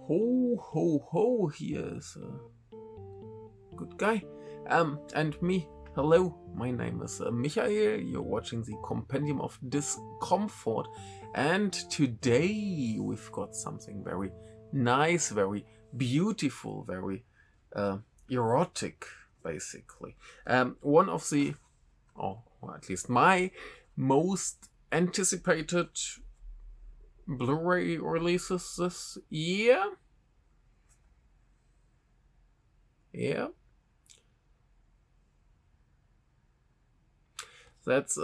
Ho, ho, ho, here is a good guy. And me. Hello, my name is Michael. You're watching the Compendium of Discomfort. And today we've got something very nice, very beautiful, very erotic, basically. One of the, or at least my most anticipated Blu-ray releases this year. Yeah. That's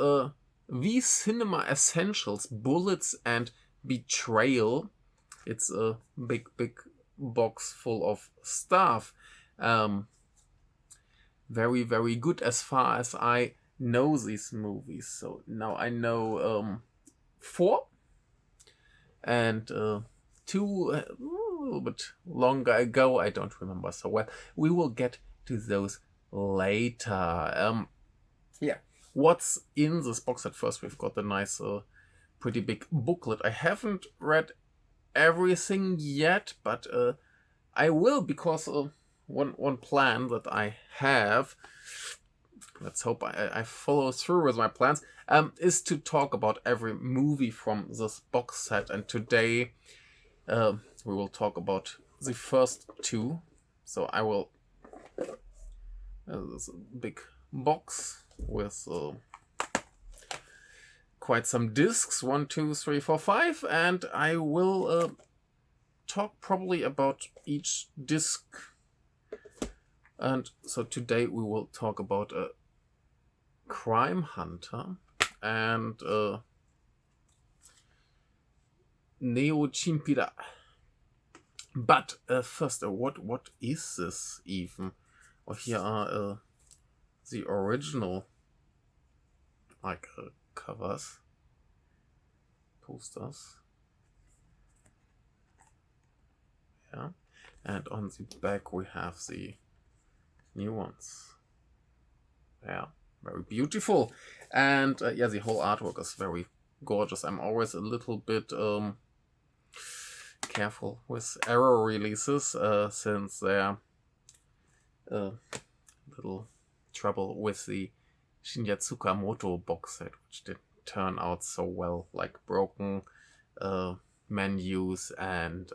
V Cinema Essentials, Bullets and Betrayal. It's a big box full of stuff. Very, very good as far as I know these movies. So now I know 4 and 2 a little bit longer ago. I don't remember so well. We will get to those later. Yeah. What's in this box at first? We've got a nice, pretty big booklet. I haven't read everything yet, but I will, because one plan that I have, let's hope I follow through with my plans, is to talk about every movie from this box set. And today we will talk about the first 2. So I will... there's a big box with quite some discs, 1, 2, 3, 4, 5, and I will talk probably about each disc. And so today we will talk about a Crime Hunter and Neo Chinpira. But first, what is this even? Well, here are the original covers, posters. Yeah, and on the back we have the new ones. Yeah, very beautiful. And yeah, the whole artwork is very gorgeous. I'm always a little bit careful with error releases since they're little trouble with the Shinya Tsukamoto box set, which didn't turn out so well, like broken menus and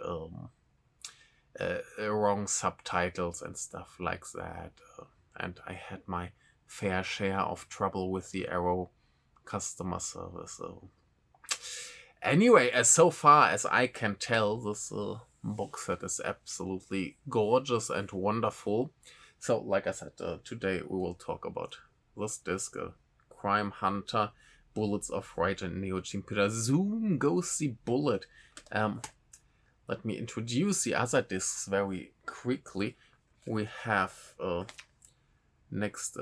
wrong subtitles and stuff like that. And I had my fair share of trouble with the Arrow customer service. Anyway, as so far as I can tell, this box set is absolutely gorgeous and wonderful. So, like I said, today we will talk about this disc, Crime Hunter, Bullets of Right, and Neo Chinpira. Zoom goes the bullet. Let me introduce the other discs very quickly. We have next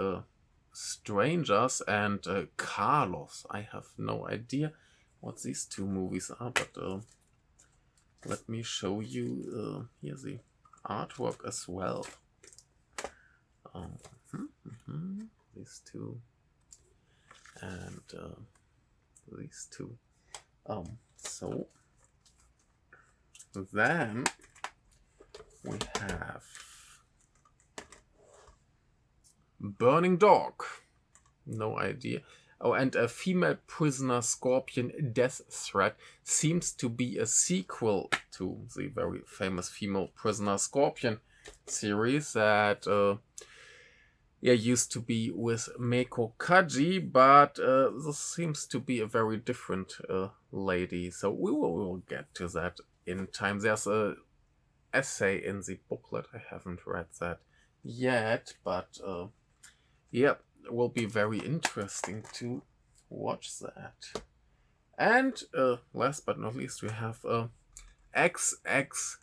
Strangers and Carlos. I have no idea what these 2 movies are, but let me show you here the artwork as well. These 2 and these 2. So then we have Burning Dog. No idea. Oh, and a Female Prisoner Scorpion Death Threat seems to be a sequel to the very famous Female Prisoner Scorpion series that used to be with Meiko Kaji, but this seems to be a very different lady. So we will get to that in time. There's a essay in the booklet. I haven't read that yet, but yeah, it will be very interesting to watch that. And last but not least, we have XX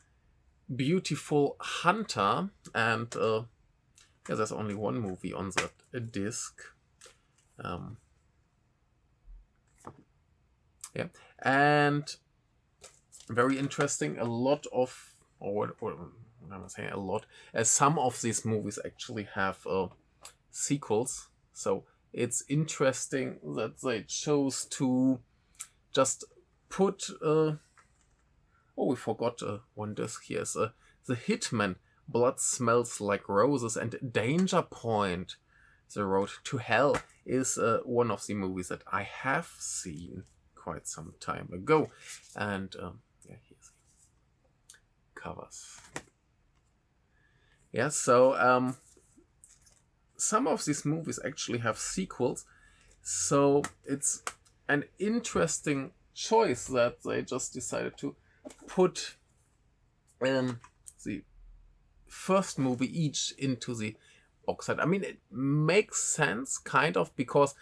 Beautiful Hunter, and yeah, there's only one movie on that disc. Yeah, and very interesting. A lot of, or I'm saying a lot, as some of these movies actually have sequels. So it's interesting that they chose to just put Oh, we forgot one disc here. Is The Hitman, Blood Smells Like Roses, and Danger Point, The Road to Hell, is one of the movies that I have seen quite some time ago. And yeah, here's the covers. Yeah, so some of these movies actually have sequels, so it's an interesting choice that they just decided to put the first movie each into the box set. I mean, it makes sense, kind of, because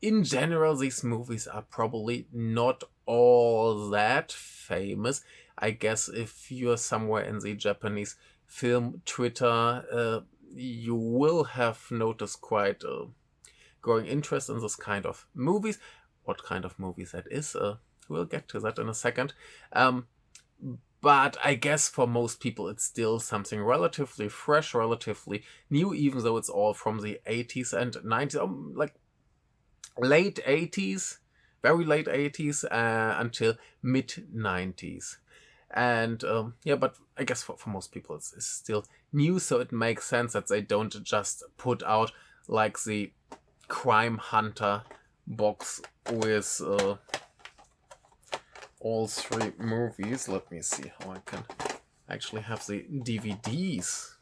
in general, these movies are probably not all that famous. I guess if you're somewhere in the Japanese film Twitter, you will have noticed quite growing interest in this kind of movies. What kind of movies that is, we'll get to that in a second. But I guess for most people it's still something relatively fresh, relatively new, even though it's all from the 80s and 90s, like late 80s, very late 80s until mid 90s. And yeah, but I guess for most people it's still new, so it makes sense that they don't just put out like the Crime Hunter box with all three movies. Let me see how I can actually have the DVDs.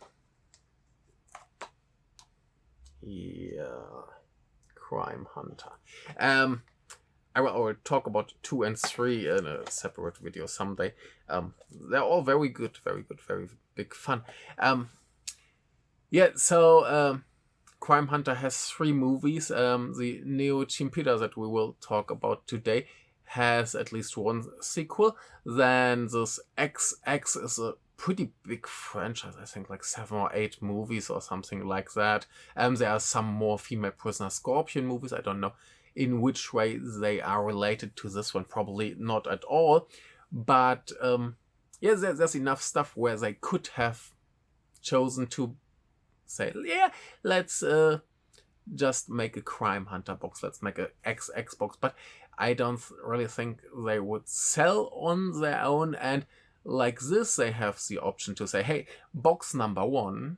Yeah, Crime Hunter. I will talk about 2 and 3 in a separate video someday. They're all very good, very big fun. Yeah, so Crime Hunter has 3 movies. The Neo Chinpira that we will talk about today has at least 1 sequel. Then this XX is a pretty big franchise, I think like 7 or 8 movies or something like that. There are some more female prisoner Scorpion movies. I don't know in which way they are related to this one, probably not at all. But yeah, there's enough stuff where they could have chosen to say, yeah, let's just make a Crime Hunter box, let's make a XX box. But I don't really think they would sell on their own. And like this, they have the option to say, hey, box number 1,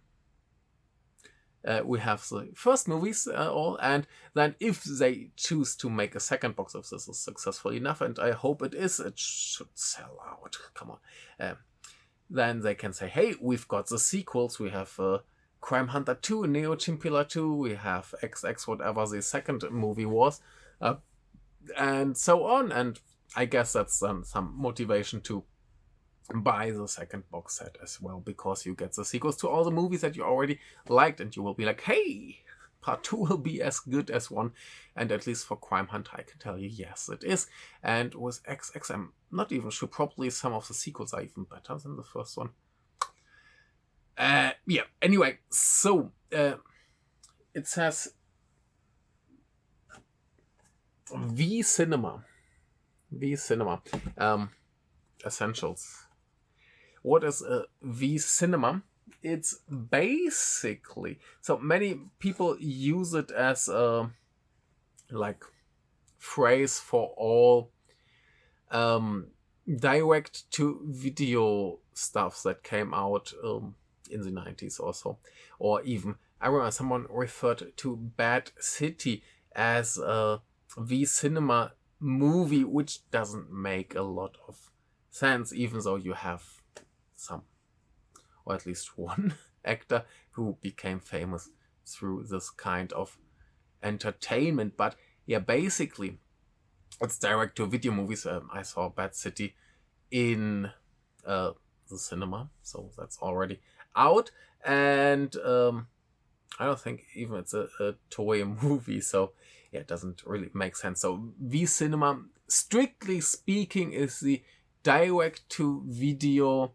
we have the first movies all, and then if they choose to make a second box, if this is successful enough, and I hope it is, it should sell out, come on, then they can say, hey, we've got the sequels, we have Crime Hunter 2, Neo Chinpira 2, we have XX, whatever the second movie was, and so on. And I guess that's some motivation to buy the second box set as well, because you get the sequels to all the movies that you already liked, and you will be like, hey, part 2 will be as good as 1. And at least for Crime Hunter, I can tell you, yes, it is. And with XX, I'm not even sure, probably some of the sequels are even better than the first one. Yeah, anyway, so it says V Cinema Essentials. What is a V Cinema? It's basically, so many people use it as a like phrase for all direct to video stuff that came out in the 90s or so. Or even, I remember someone referred to Bad City as a V Cinema movie, which doesn't make a lot of sense, even though you have some, or at least one actor who became famous through this kind of entertainment. But yeah, basically it's direct to video movies. I saw Bad City in the cinema, so that's already out. And I don't think even it's a toy movie, so yeah, it doesn't really make sense. So V Cinema, strictly speaking, is the direct to video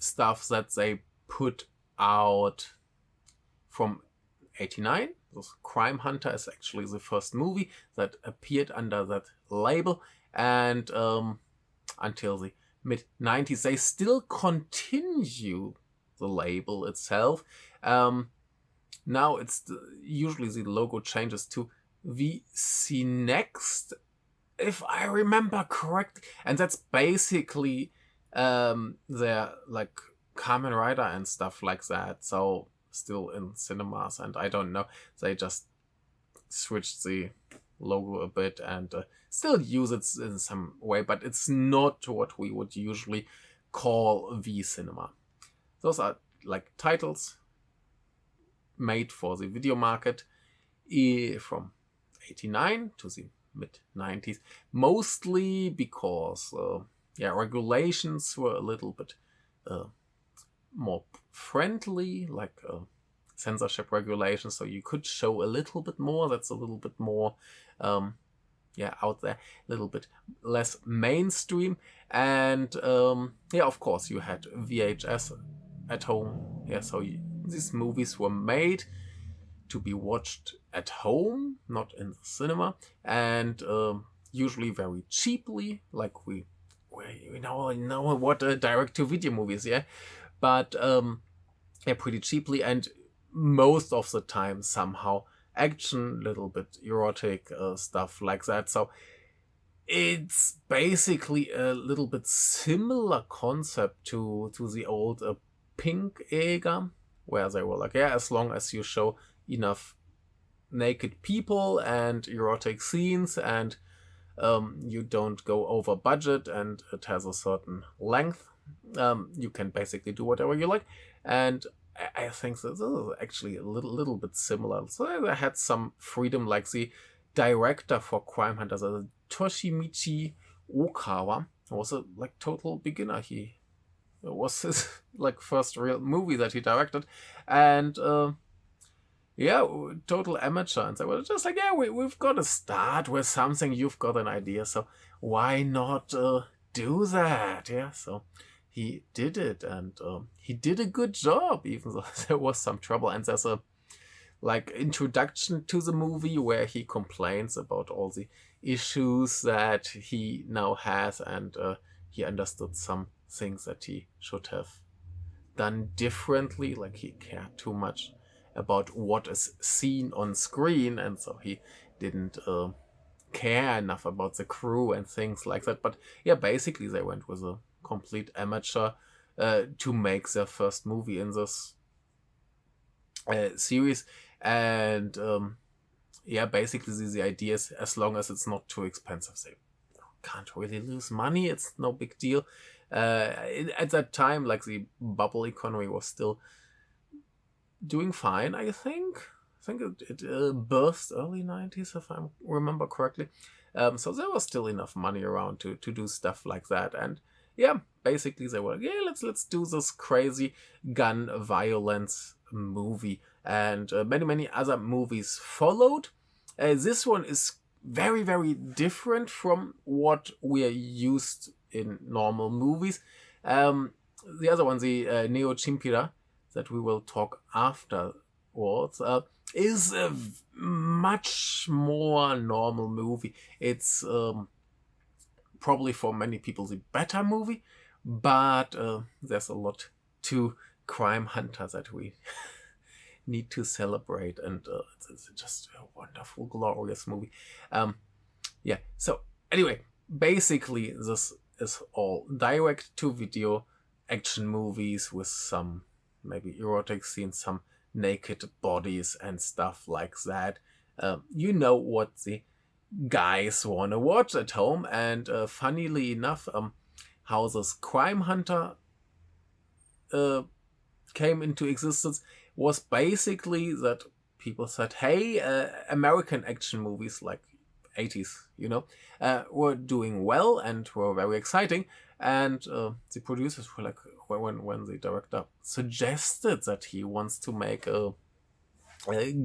stuff that they put out from 89. This Crime Hunter is actually the first movie that appeared under that label, and until the mid-90s. They still continue the label itself. Now it's usually the logo changes to VC Next, if I remember correct, and that's basically their like Kamen Rider and stuff like that. So still in cinemas, and I don't know, they just switched the logo a bit and still use it in some way, but it's not what we would usually call V Cinema. Those are like titles made for the video market from 89 to the mid-90s, mostly because regulations were a little bit more friendly, like censorship regulations, so you could show a little bit more. That's a little bit more out there, a little bit less mainstream. And of course you had VHS at home. So these movies were made to be watched at home, not in the cinema, and usually very cheaply, like we know what a direct-to-video movies, but pretty cheaply, and most of the time somehow action, little bit erotic stuff like that. So it's basically a little bit similar concept to the old Pink era, where they were like, as long as you show enough naked people and erotic scenes and you don't go over budget and it has a certain length, you can basically do whatever you like. And I think that this is actually a little bit similar. So I had some freedom, like the director for Crime Hunters, Toshimichi Okawa, was a total beginner. It was his first real movie that he directed, and total amateur. And they were just like, we've got to start with something. You've got an idea, so why not do that? So he did it, and he did a good job, even though there was some trouble. And there's a introduction to the movie where he complains about all the issues that he now has, and he understood some things that he should have done differently, like he cared too much about what is seen on screen, and so he didn't care enough about the crew and things like that. But basically they went with a complete amateur to make their first movie in this series. And basically the idea is, as long as it's not too expensive, they can't really lose money. It's no big deal. At that time, the bubble economy was still doing fine, I think. It burst early 90s, if I remember correctly. So there was still enough money around to do stuff like that. And basically they were like, let's do this crazy gun violence movie. And many other movies followed. This one is very, very different from what we are used in normal movies. The other one, the Neo Chinpira, that we will talk afterwards, is a much more normal movie. It's probably for many people the better movie, but there's a lot to Crime Hunter that we need to celebrate, and it's just a wonderful, glorious movie. So anyway, basically this is all direct-to-video action movies with some maybe erotic scenes, some naked bodies and stuff like that. You know what the guys want to watch at home. And funnily enough, how this Crime Hunter came into existence was basically that people said, hey, American action movies like 80s, were doing well and were very exciting. And the producers were like, when the director suggested that he wants to make a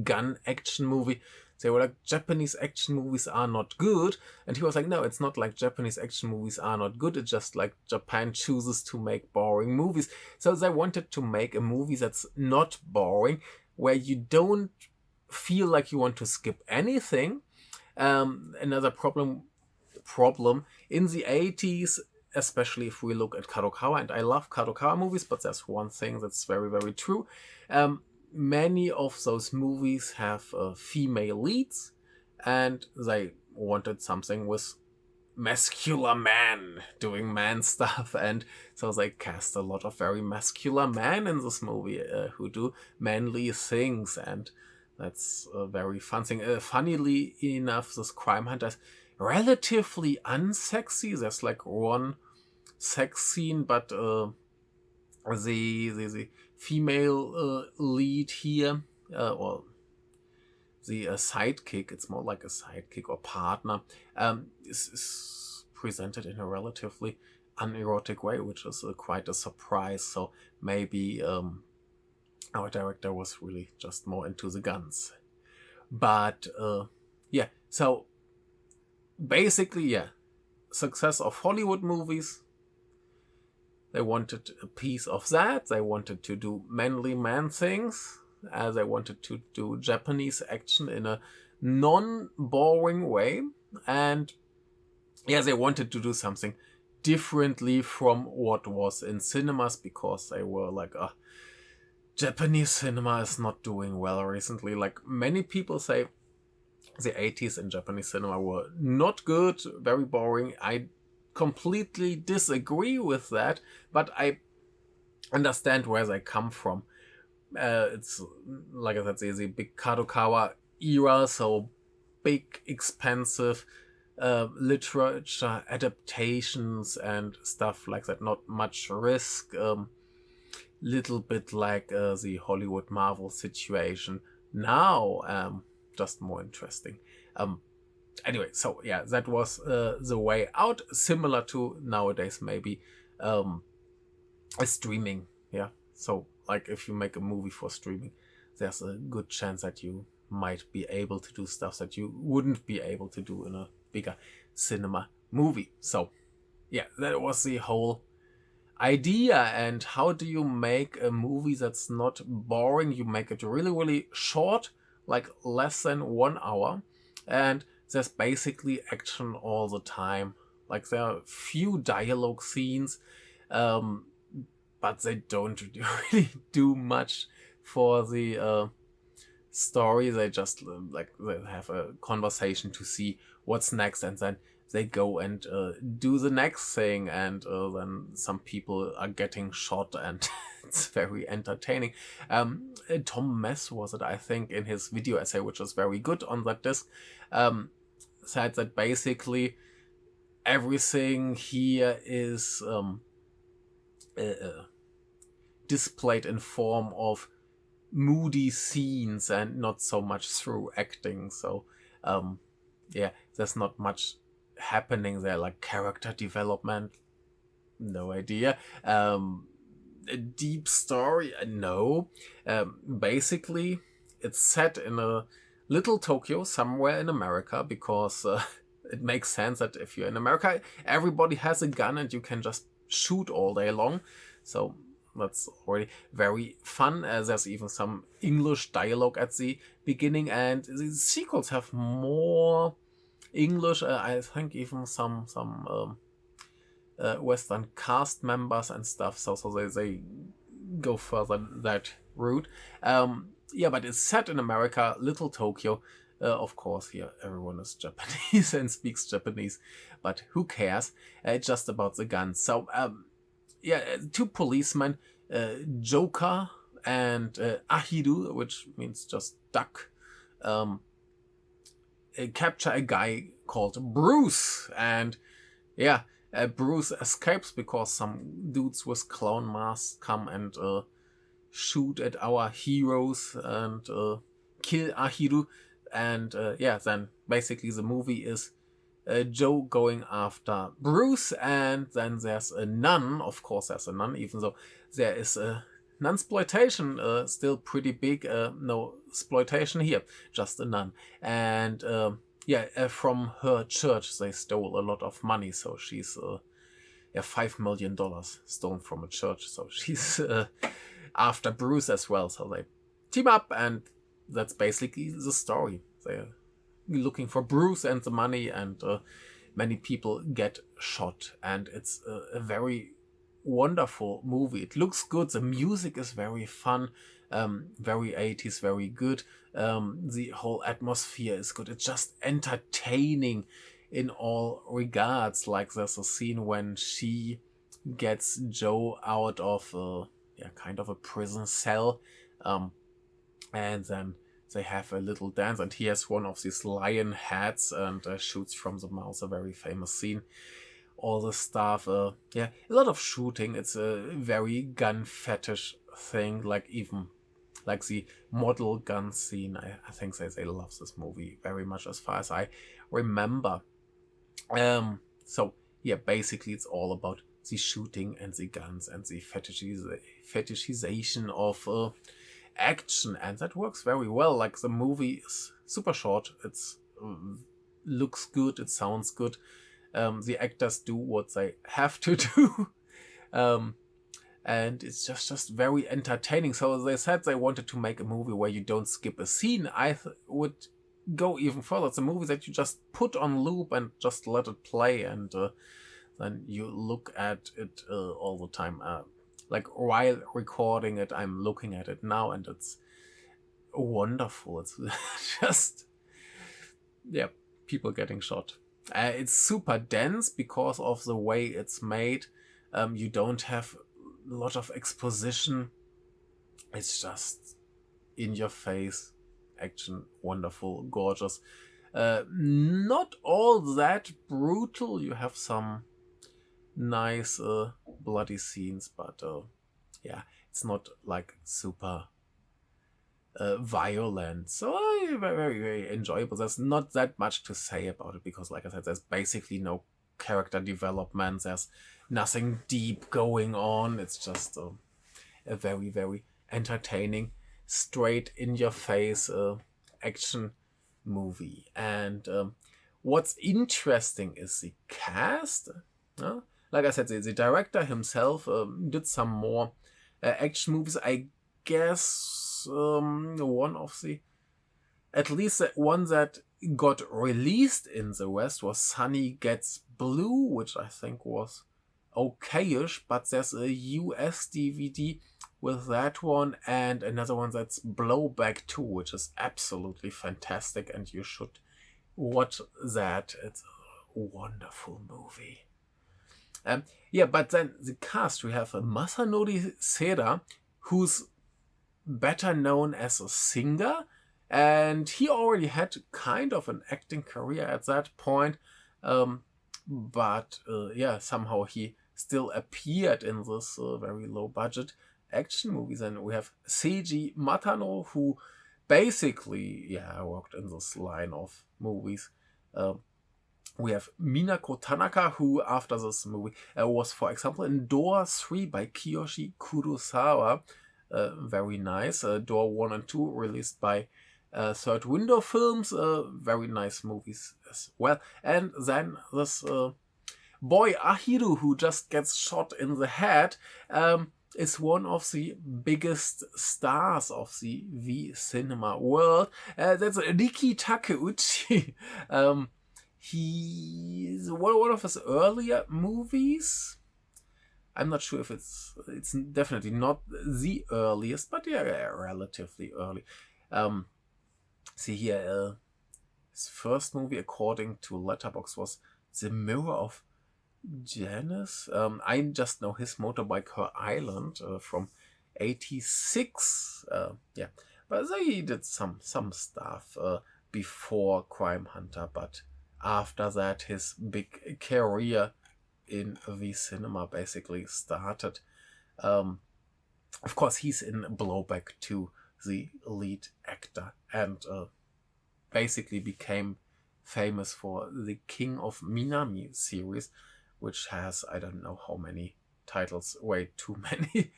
gun action movie, they were like, Japanese action movies are not good. And he was like, no, it's not like Japanese action movies are not good. It's just like Japan chooses to make boring movies. So they wanted to make a movie that's not boring, where you don't feel like you want to skip anything. Another problem in the 80s, especially if we look at Kadokawa, and I love Kadokawa movies, but there's one thing that's very, very true. Many of those movies have female leads, and they wanted something with muscular men doing man stuff, and so they cast a lot of very muscular men in this movie who do manly things, and that's a very fun thing. Funnily enough, this crime hunter is relatively unsexy. There's like one sex scene, but the female lead here, or the sidekick, it's more like a sidekick or partner, is presented in a relatively unerotic way, which is quite a surprise. So maybe our director was really just more into the guns. But yeah, so basically, yeah, success of Hollywood movies. They wanted a piece of that. They wanted to do manly man things. They wanted to do Japanese action in a non-boring way. And yeah, they wanted to do something differently from what was in cinemas, because they were like, Japanese cinema is not doing well recently. Like many people say, the 80s in Japanese cinema were not good, very boring. I completely disagree with that, but I understand where they come from. It's like I said, the big Kadokawa era, so big, expensive literature adaptations and stuff like that. Not much risk. Little bit like the Hollywood Marvel situation now. Just more interesting. Anyway, so yeah, that was the way out. Similar to nowadays, maybe a streaming. Yeah, so like if you make a movie for streaming, there's a good chance that you might be able to do stuff that you wouldn't be able to do in a bigger cinema movie. So yeah, that was the whole idea. And how do you make a movie that's not boring? You make it really, really short, like less than 1 hour, and there's basically action all the time. Like there are few dialogue scenes, but they don't really do much for the story. They just they have a conversation to see what's next, and then they go and do the next thing, and then some people are getting shot, and it's very entertaining. Tom Mess was it, I think, in his video essay, which was very good on that disc, said that basically everything here is displayed in form of moody scenes and not so much through acting. So yeah, there's not much happening there, like character development, no idea. A deep story, no. Basically, it's set in a little Tokyo somewhere in America, because it makes sense that if you're in America, everybody has a gun and you can just shoot all day long. So that's already very fun. There's even some English dialogue at the beginning, and the sequels have more English. I think even some Western cast members and stuff. So they go further that route. Yeah, but it's set in America, little Tokyo. Of course, here everyone is Japanese and speaks Japanese, but who cares? It's just about the guns. So yeah, two policemen, Joker and Ahiru, which means just duck, capture a guy called Bruce, and yeah, Bruce escapes because some dudes with clown masks come and shoot at our heroes and kill Ahiru, and yeah, then basically the movie is Joe going after Bruce, and then there's a nun. Of course, there's a nun, even though there is a nunsploitation still pretty big. No exploitation here, just a nun. And yeah, from her church they stole a lot of money, so she's yeah, $5 million stolen from a church. So she's after Bruce as well. So they team up, and that's basically the story. They're looking for Bruce and the money, and many people get shot, and it's a very wonderful movie. It looks good. The music is very fun, very 80s, very good. The whole atmosphere is good. It's just entertaining in all regards. Like there's a scene when she gets Joe out of kind of a prison cell, and then they have a little dance, and he has one of these lion heads and shoots from the mouth. A very famous scene. All the stuff, a lot of shooting. It's a very gun fetish thing, like even like the model gun scene. I think they love this movie very much, as far as I remember. So yeah, basically it's all about the shooting and the guns and the fetishization of action, and that works very well. Like the movie is super short. It's looks good. It sounds good. The actors do what they have to do. And it's just very entertaining. So they said they wanted to make a movie where you don't skip a scene. I would go even further. It's a movie that you just put on loop and just let it play, and then you look at it all the time. Like while recording it, I'm looking at it now, and it's wonderful. It's just, people getting shot. It's super dense because of the way it's made. You don't have a lot of exposition. It's just in your face action, wonderful, gorgeous. Not all that brutal. You have some nice bloody scenes, but it's not like super violent. So very, very, very enjoyable. There's not that much to say about it because, like I said, there's basically no character development. There's nothing deep going on. It's just a very, very entertaining, straight in your face action movie. And what's interesting is the cast. Like I said, the director himself did some more action movies. I guess one of the, at least the one that got released in the West was Sunny Gets Blue, which I think was okayish, but there's a US DVD with that one, and another one that's Blowback 2, which is absolutely fantastic, and you should watch that. It's a wonderful movie. But then the cast, we have Masanori Seda, who's better known as a singer, and he already had kind of an acting career at that point, but somehow he still appeared in this very low budget action movies. And we have Seiji Matano, who basically worked in this line of movies. We have Minako Tanaka, who after this movie was, for example, in Door 3 by Kiyoshi Kurosawa. Very nice. Door 1 and 2 released by Third Window Films. Very nice movies as well. And then this boy Ahiru, who just gets shot in the head, is one of the biggest stars of the V cinema world. That's Riki Takeuchi. He's one of his earlier movies. I'm not sure if it's definitely not the earliest, but relatively early. See here, his first movie, according to Letterboxd, was The Mirror of Janus. I just know his Motorbike Her Island from '86. But he did some stuff before Crime Hunter, but after that, his big career in the cinema basically started. Of course, he's in Blowback 2, the lead actor, and basically became famous for the King of Minami series, which has, I don't know how many titles, way too many.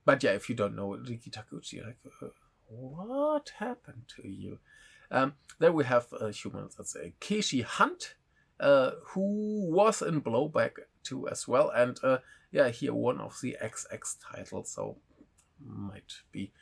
But if you don't know Riki Takeuchi, like, what happened to you? Then we have humans, that's Keishi Hunt, who was in Blowback 2 as well, and here one of the XX titles, so might be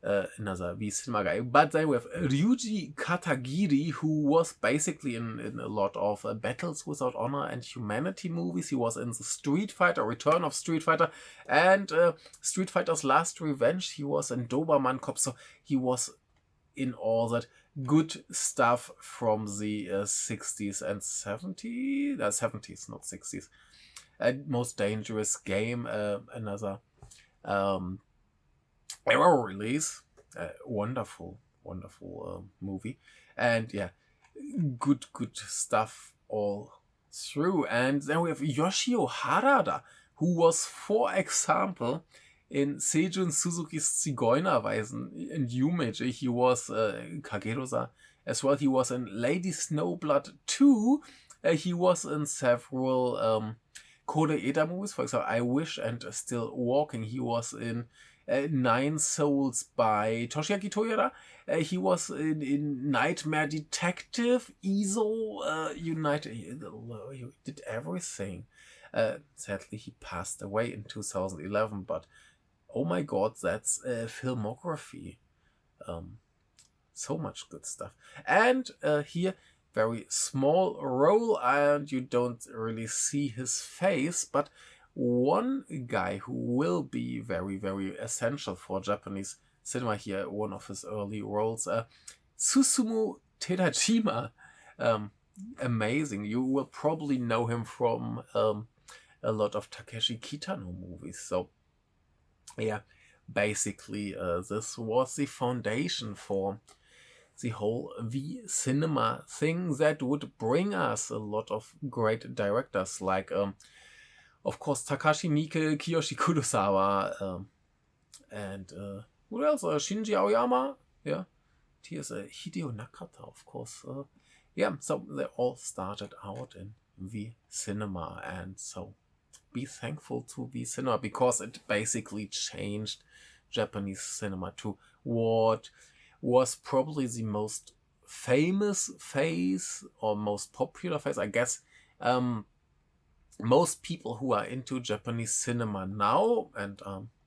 another V cinema guy. But then we have Ryuji Katagiri, who was basically in a lot of Battles Without Honor and Humanity movies. He was in the Street Fighter, Return of Street Fighter, and Street Fighter's Last Revenge. He was in Doberman Cop, so he was in all that good stuff from the 60s and 70s, 70s, not 60s. Most Dangerous Game, another Arrow release. Wonderful movie. And yeah, good stuff all through. And then we have Yoshio Harada, who was, for example, in Seijun Suzuki's Zigeunerweisen and Yumeji. He was Kagerusa as well. He was in Lady Snowblood 2. He was in several Koreeda movies, for example, I Wish and Still Walking. He was in Nine Souls by Toshiaki Toyoda. He was in Nightmare Detective, Izo United. He did everything. Sadly, he passed away in 2011, but oh my god, that's filmography. So much good stuff. And here, very small role, and you don't really see his face, but one guy who will be very, very essential for Japanese cinema here, one of his early roles, Susumu Terajima. Amazing. You will probably know him from a lot of Takeshi Kitano movies. So, yeah, basically, this was the foundation for the whole V cinema thing that would bring us a lot of great directors like, of course, Takashi Miike, Kiyoshi Kurosawa, and who else? Shinji Aoyama, yeah. Here's Hideo Nakata, of course. Yeah, so they all started out in V cinema, and so be thankful to V cinema because it basically changed Japanese cinema to what was probably the most famous phase or most popular phase, I guess. Most people who are into Japanese cinema now, and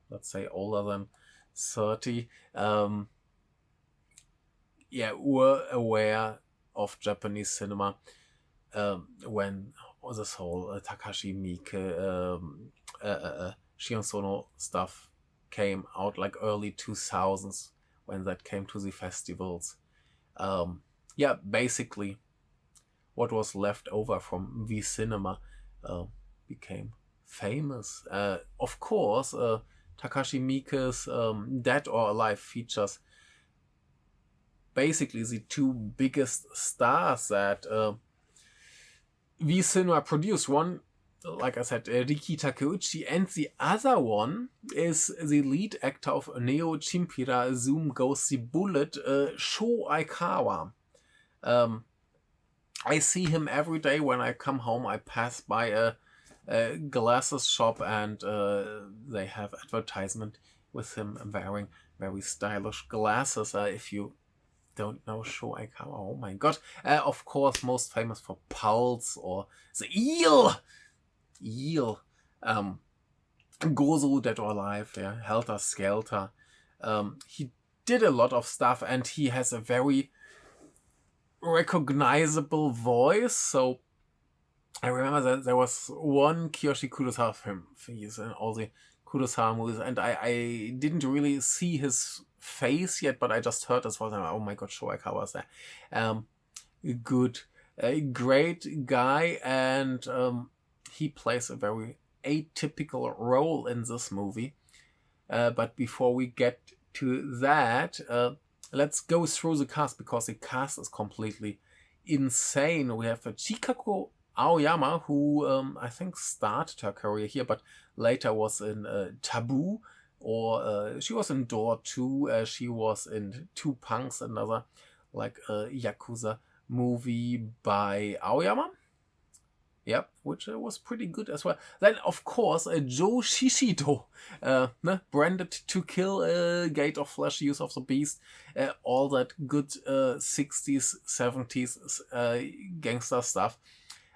let's say older than 30, were aware of Japanese cinema when this whole Takashi Miike, Shion Sono stuff came out, like early 2000s, when that came to the festivals. Basically, what was left over from V cinema became famous. Of course, Takashi Miike's Dead or Alive features basically the two biggest stars that V cinema produced. One, like I said, Riki Takeuchi, and the other one is the lead actor of Neo Chinpira, Zoom Goes the Bullet, Sho Aikawa. I see him every day when I come home. I pass by a glasses shop and they have advertisement with him wearing very stylish glasses. If you don't know Sho Aikawa, oh my god. Of course, most famous for Pulse or The Eel. Gozu, Dead or Alive, yeah, Helter Skelter. He did a lot of stuff and he has a very recognizable voice. So I remember that there was one Kiyoshi Kurosawa film. He's in all the Kurosawa movies, and I didn't really see his face yet, but I just heard his voice. And oh my god, Sho Aikawa was there. Good, a great guy, and he plays a very atypical role in this movie. But before we get to that, let's go through the cast, because the cast is completely insane. We have Chikako Aoyama, who I think started her career here, but later was in Taboo, or she was in Door 2. She was in Two Punks, another like Yakuza movie by Aoyama. Yep, which was pretty good as well. Then, of course, Joe Shishido, Branded to Kill, Gate of Flesh, Use of the Beast, all that good 60s, 70s gangster stuff.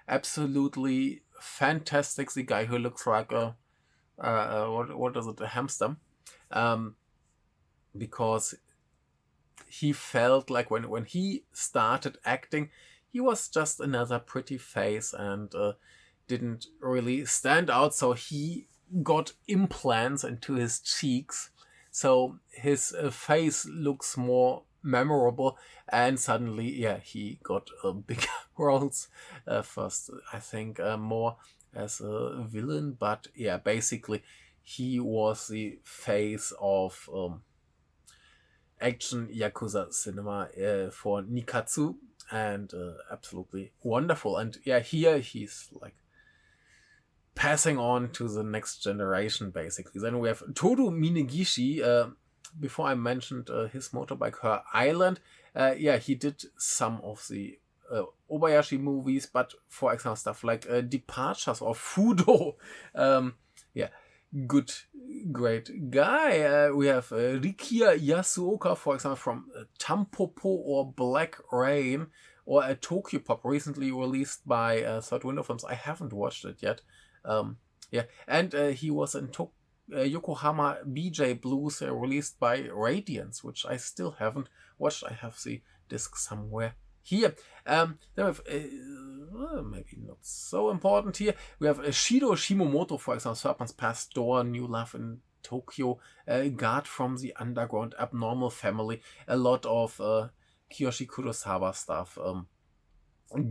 Absolutely fantastic. The guy who looks like what is it, a hamster. because he felt like when he started acting, he was just another pretty face and didn't really stand out. So he got implants into his cheeks, so his face looks more memorable. And suddenly, yeah, he got bigger roles. First, I think more as a villain, but yeah, basically, he was the face of action Yakuza cinema for Nikatsu, and absolutely wonderful. And yeah, here he's like passing on to the next generation, basically. Then we have Toru Minegishi. Before I mentioned his motorbike, Her Island. Yeah, he did some of the Obayashi movies, but for example, stuff like Departures or Fudo. Yeah, good, great guy. We have Rikia Yasuoka, for example, from Tampopo or Black Rain, or a Tokyo Pop, recently released by Third Window Films. I haven't watched it yet. Yeah, and he was in Yokohama BJ Blues, released by Radiance, which I still haven't watched. I have the disc somewhere here. Then we have, maybe not so important here, we have Shido Shimomoto, for example, Serpent's Past Door, New Love in Tokyo, Guard from the Underground, Abnormal Family, a lot of Kiyoshi Kurosawa stuff.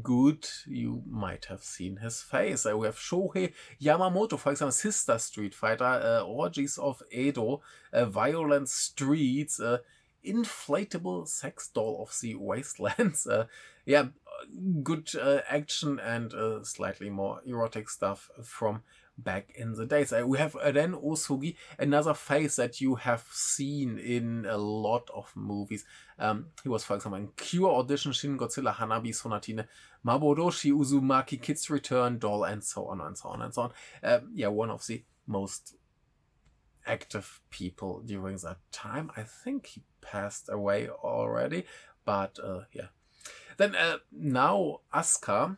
Good, you might have seen his face. We have Shohei Yamamoto, for example, Sister Street Fighter, Orgies of Edo, Violent Streets, Inflatable Sex Doll of the Wastelands. Yeah, good action and slightly more erotic stuff from back in the days. We have Ren Osugi, another face that you have seen in a lot of movies. He was, for example, in Cure, Audition, Shin Godzilla, Hanabi, Sonatine, Maboroshi, Uzumaki, Kids Return, Doll, and so on and so on and so on. Yeah, one of the most active people during that time. I think he passed away already, but yeah. Then now Asuka,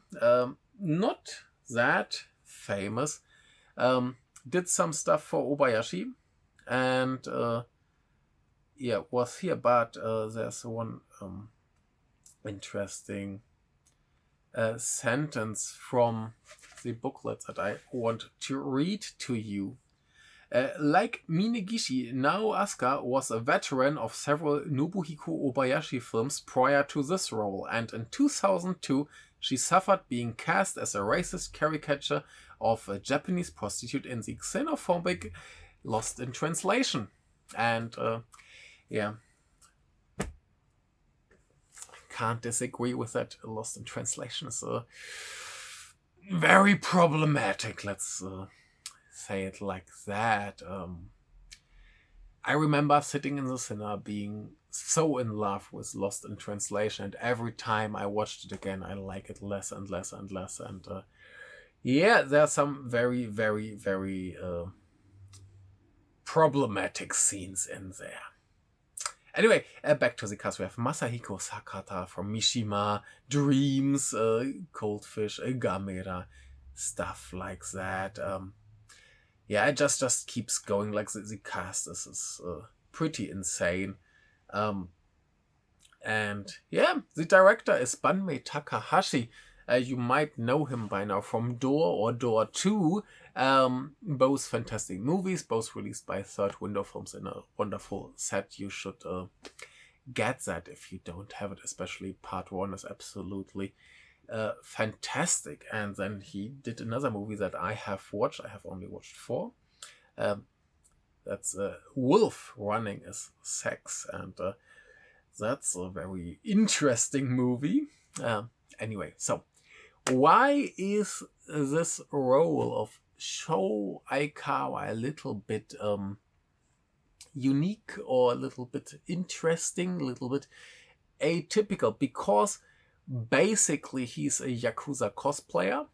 not that famous, did some stuff for Obayashi, and yeah, was here. But there's one interesting sentence from the booklet that I want to read to you. Like Minegishi, Nao Asuka was a veteran of several Nobuhiko Obayashi films prior to this role, and in 2002 she suffered being cast as a racist caricature of a Japanese prostitute in the xenophobic Lost in Translation. And yeah, can't disagree with that. Lost in Translation is very problematic, let's say it like that. I remember sitting in the cinema being so in love with Lost in Translation, and every time I watched it again, I like it less and less and less. And yeah, there are some very, very, very problematic scenes in there. Anyway, back to the cast. We have Masahiko Sakata from Mishima, Dreams, Coldfish, Gamera, stuff like that. Yeah, it just keeps going. Like the cast is pretty insane. And yeah, the director is Banmei Takahashi. You might know him by now from Door or Door 2. Both fantastic movies, both released by Third Window Films in a wonderful set. You should get that if you don't have it, especially part 1 is absolutely fantastic. And then he did another movie that I have watched. I have only watched 4. That's Wolf Running is Sex, and that's a very interesting movie. Anyway, so why is this role of Sho Aikawa a little bit unique, or a little bit interesting, a little bit atypical? Because basically he's a Yakuza cosplayer.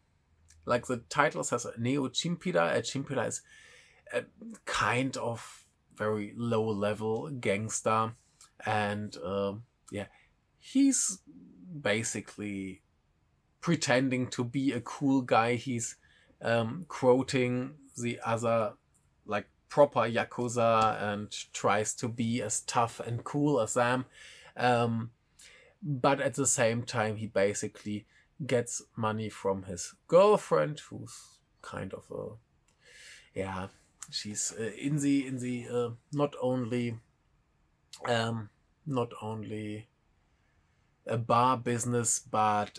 Like the title says, Neo Chinpira. Chinpira is a kind of very low-level gangster. And yeah, he's basically pretending to be a cool guy. He's quoting the other, like, proper Yakuza and tries to be as tough and cool as them. But at the same time, he basically gets money from his girlfriend, who's kind of she's in the not only a bar business, but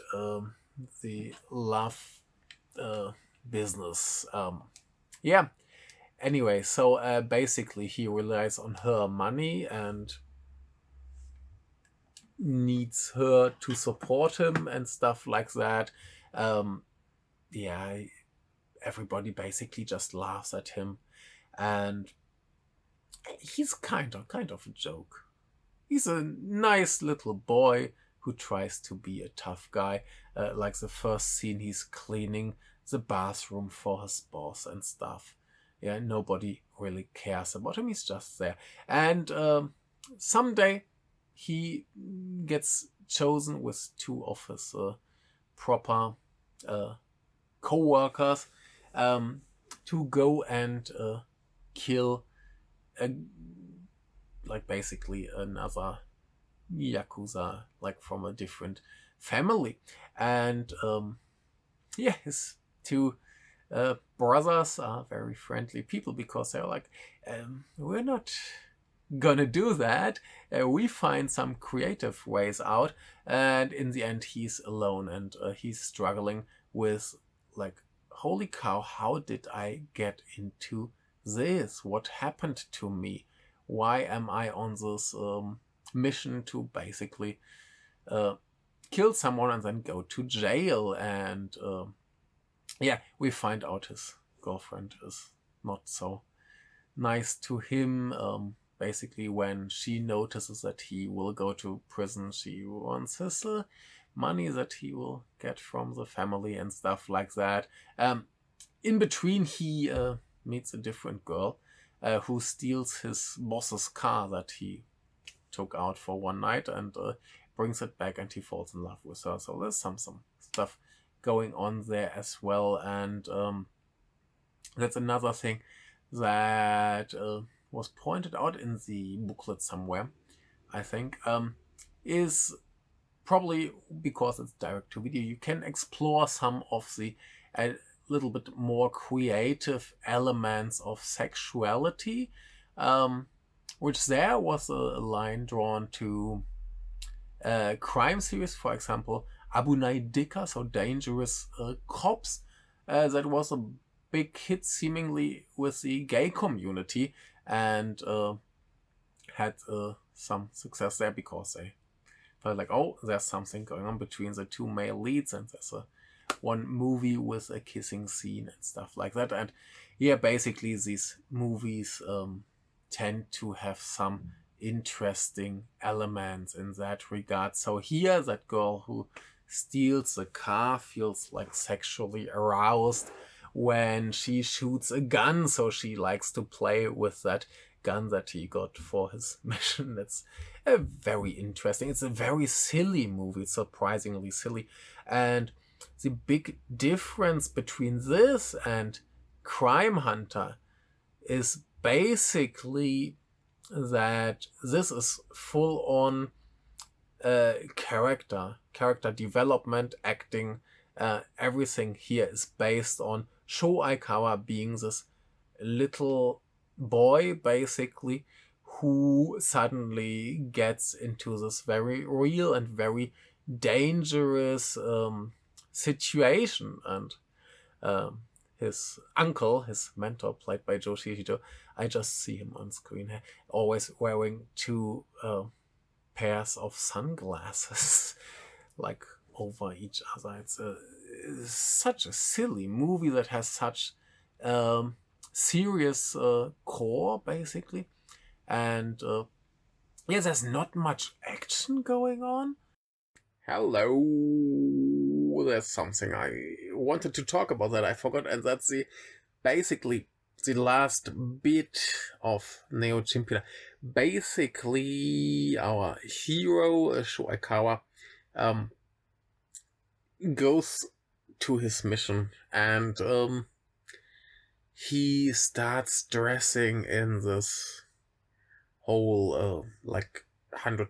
the love business. Anyway, so basically he relies on her money and needs her to support him and stuff like that. Everybody basically just laughs at him, and he's kind of a joke. He's a nice little boy who tries to be a tough guy. Like the first scene, he's cleaning the bathroom for his boss and stuff. Yeah, nobody really cares about him. He's just there. And someday he gets chosen with two of his proper co-workers to go and kill basically another Yakuza, like from a different family. And his two brothers are very friendly people, because they're like, we're not gonna do that. We find some creative ways out. And in the end, he's alone, and he's struggling with, like, holy cow, how did I get into this? What happened to me? Why am I on this mission to basically kill someone and then go to jail? And we find out his girlfriend is not so nice to him. Basically, when she notices that he will go to prison, she wants his money that he will get from the family and stuff like that. In between, he meets a different girl who steals his boss's car that he took out for one night, and brings it back, and he falls in love with her. So there's some stuff going on there as well. And that's another thing that was pointed out in the booklet somewhere, I think, is probably because it's direct to video, you can explore some of the a little bit more creative elements of sexuality, which there was a line drawn to crime series, for example, Abu Naidika, so Dangerous Cops. That was a big hit seemingly with the gay community, and had some success there because they felt like, oh, there's something going on between the two male leads, and there's one movie with a kissing scene and stuff like that. And basically these movies tend to have some interesting elements in that regard. So here, that girl who steals the car feels like sexually aroused when she shoots a gun, so she likes to play with that gun that he got for his mission. It's very interesting. It's a very silly movie. It's surprisingly silly. And the big difference between this and Crime Hunter is basically that this is full on character development, acting. Everything here is based on Sho Aikawa being this little boy, basically, who suddenly gets into this very real and very dangerous situation. And his uncle, his mentor, played by Joshi Hito, I just see him on screen, always wearing two pairs of sunglasses, like, over each other. It's such a silly movie that has such serious core, basically. And there's not much action going on. Hello, there's something I wanted to talk about that I forgot, and that's basically the last bit of Neo Chinpira. Basically, our hero, Sho Aikawa, goes to his mission, and he starts dressing in this whole like 100%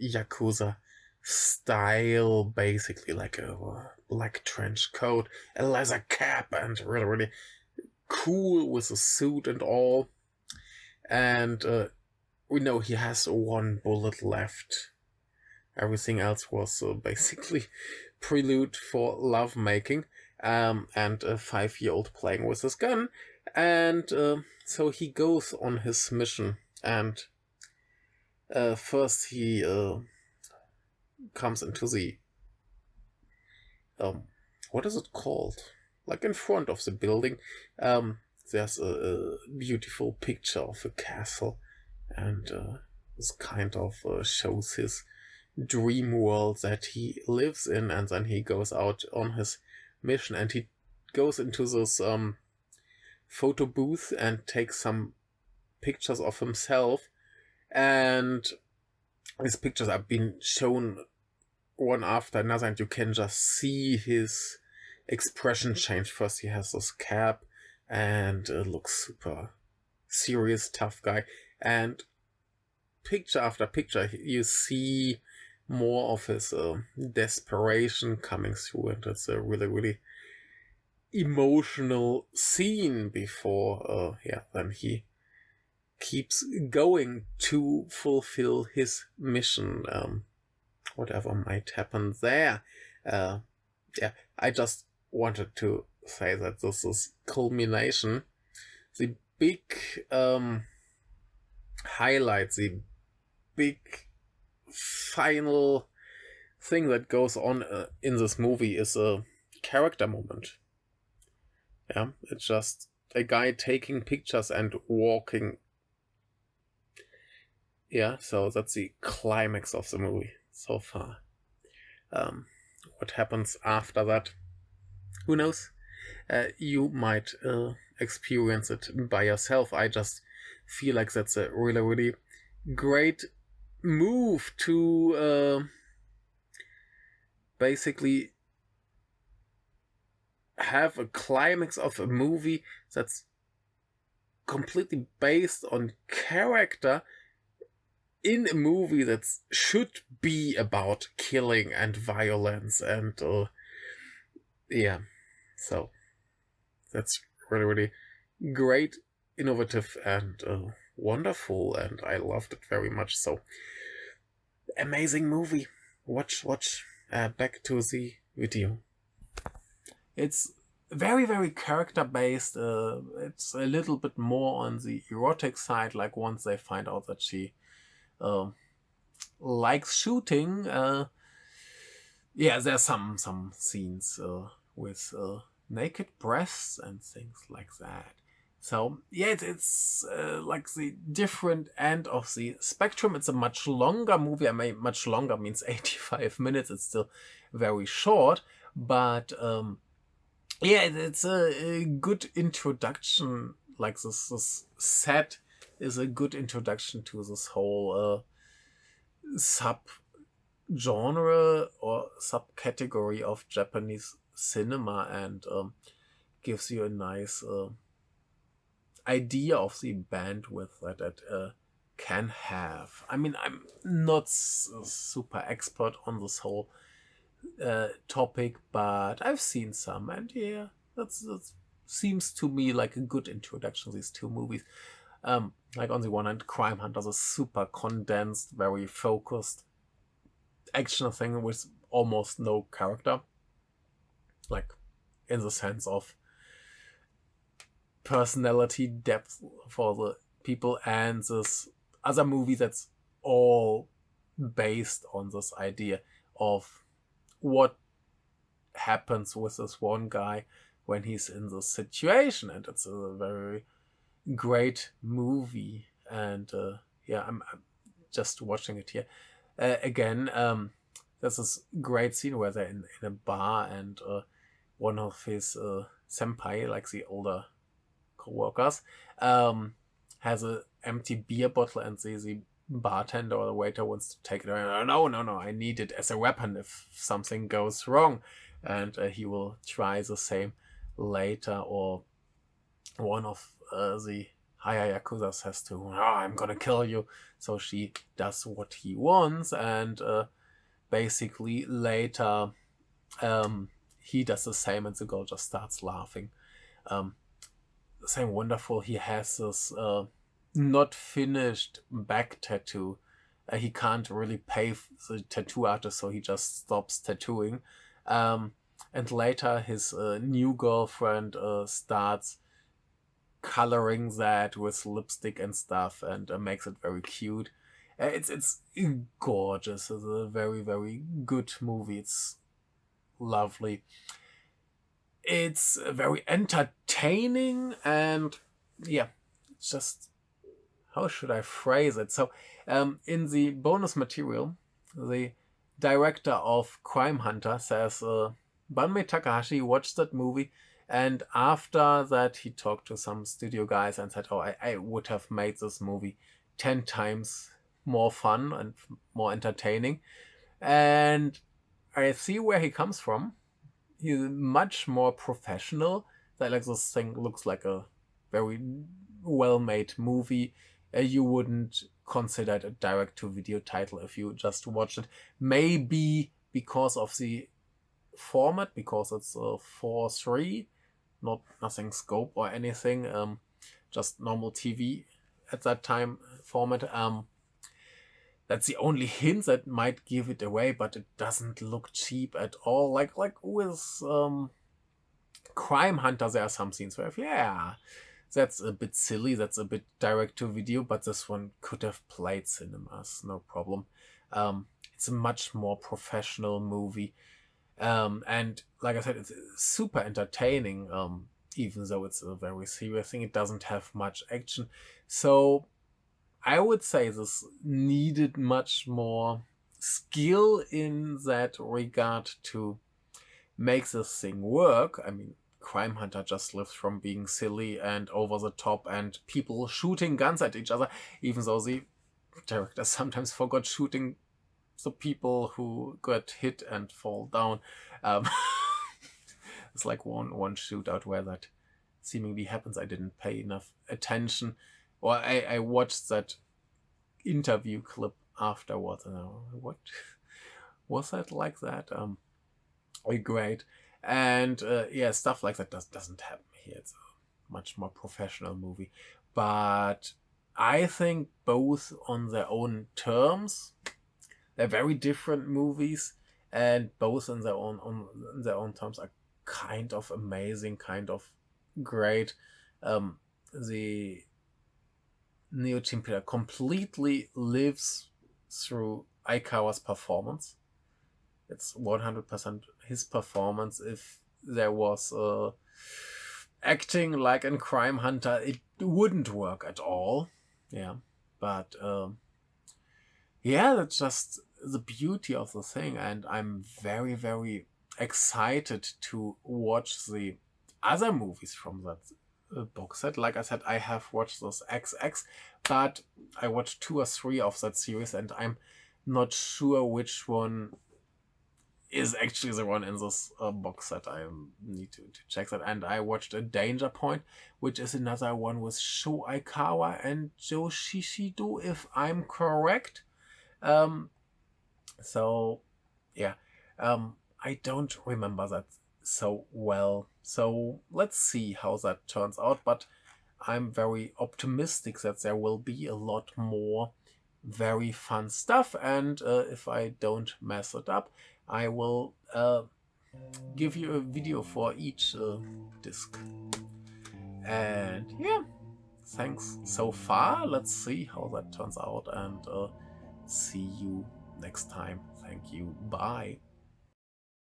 Yakuza style, basically like a black trench coat, a leather cap, and really, really cool with a suit and all. And we know he has one bullet left. Everything else was basically prelude for lovemaking, and a 5-year-old playing with his gun. And so he goes on his mission, and first he comes into the what is it called? Like in front of the building, there's a beautiful picture of a castle, and this kind of shows his dream world that he lives in. And then he goes out on his mission, and he goes into this photo booth and takes some pictures of himself, and these pictures are being shown one after another, and you can just see his expression change. First he has this cap and looks super serious, tough guy, and picture after picture you see more of his desperation coming through, and it's a really, really emotional scene before then he keeps going to fulfill his mission, whatever might happen there. I just wanted to say that this is culmination, the big highlight, the big final thing that goes on in this movie is a character moment. Yeah, it's just a guy taking pictures and walking. Yeah, so that's the climax of the movie so far. What happens after that, who knows? You might experience it by yourself. I just feel like that's a really, really great move to basically have a climax of a movie that's completely based on character in a movie that should be about killing and violence, and so that's really, really great, innovative, and wonderful, and I loved it very much. So amazing movie. Watch. Back to the video. It's very, very character based. It's a little bit more on the erotic side. Like once they find out that she likes shooting, there's some scenes with naked breasts and things like that. So yeah, it's like the different end of the spectrum. It's a much longer movie. I mean, much longer means 85 minutes. It's still very short, but it's a good introduction. Like this set is a good introduction to this whole sub-genre or subcategory of Japanese cinema, and gives you a nice idea of the bandwidth that it can have. I mean, I'm not a super expert on this whole topic, but I've seen some, and yeah, that seems to me like a good introduction to these two movies. Like on the one hand, Crime Hunters is super condensed, very focused action thing with almost no character, like in the sense of personality depth for the people, and this other movie that's all based on this idea of what happens with this one guy when he's in this situation, and it's a very great movie. And I'm just watching it here again. There's this great scene where they're in a bar, and one of his senpai, like the older co-workers, has an empty beer bottle, and the bartender or the waiter wants to take it away. No, I need it as a weapon if something goes wrong. And he will try the same later, or one of the higher Yakuza says to her, "Oh, I'm gonna kill you." So she does what he wants, and basically later he does the same, and the girl just starts laughing. Same wonderful. He has this not finished back tattoo. He can't really pay the tattoo artist, so he just stops tattooing. And later, his new girlfriend starts coloring that with lipstick and stuff, and makes it very cute. It's gorgeous. It's a very, very good movie. It's lovely. It's very entertaining, and yeah, it's just, how should I phrase it? So, in the bonus material, the director of Crime Hunter says Banmei Takahashi watched that movie, and after that he talked to some studio guys and said, "Oh, I would have made this movie 10 times more fun and more entertaining." And I see where he comes from. He's much more professional. That, like, this thing looks like a very well-made movie. You wouldn't consider it a direct-to-video title if you just watched it. Maybe because of the format, because it's a 4:3, nothing scope or anything, just normal TV at that time format. That's the only hint that might give it away, but it doesn't look cheap at all. Like with Crime Hunter, there are some scenes where, yeah, that's a bit silly, that's a bit direct to video, but this one could have played cinemas, no problem. It's a much more professional movie. And like I said, it's super entertaining, even though it's a very serious thing. It doesn't have much action. So I would say this needed much more skill in that regard to make this thing work. I mean, Crime Hunter just lives from being silly and over the top and people shooting guns at each other, even though the director sometimes forgot shooting the people who got hit and fall down. Um, it's like one shootout where that seemingly happens. I didn't pay enough attention. Or I watched that interview clip afterwards, and I was, what was that like that? Great. And yeah, stuff like that doesn't happen here. It's a much more professional movie. But I think both on their own terms, they're very different movies, and both in their own terms are kind of amazing, kind of great. The Neo Chinpira completely lives through Aikawa's performance. It's 100% his performance. If there was acting like in Crime Hunter, it wouldn't work at all. Yeah, but yeah, that's just the beauty of the thing, and I'm very, very excited to watch the other movies from that box set. Like I said, I have watched those XX, but I watched 2 or 3 of that series, and I'm not sure which one is actually the one in this box set. I need to check that. And I watched a Danger Point, which is another one with Sho Aikawa and Joe Shishido, if I'm correct. So yeah, I don't remember that so well. So let's see how that turns out. But I'm very optimistic that there will be a lot more very fun stuff. And if I don't mess it up, I will give you a video for each disc. And yeah, thanks so far. Let's see how that turns out, and see you next time. Thank you. Bye.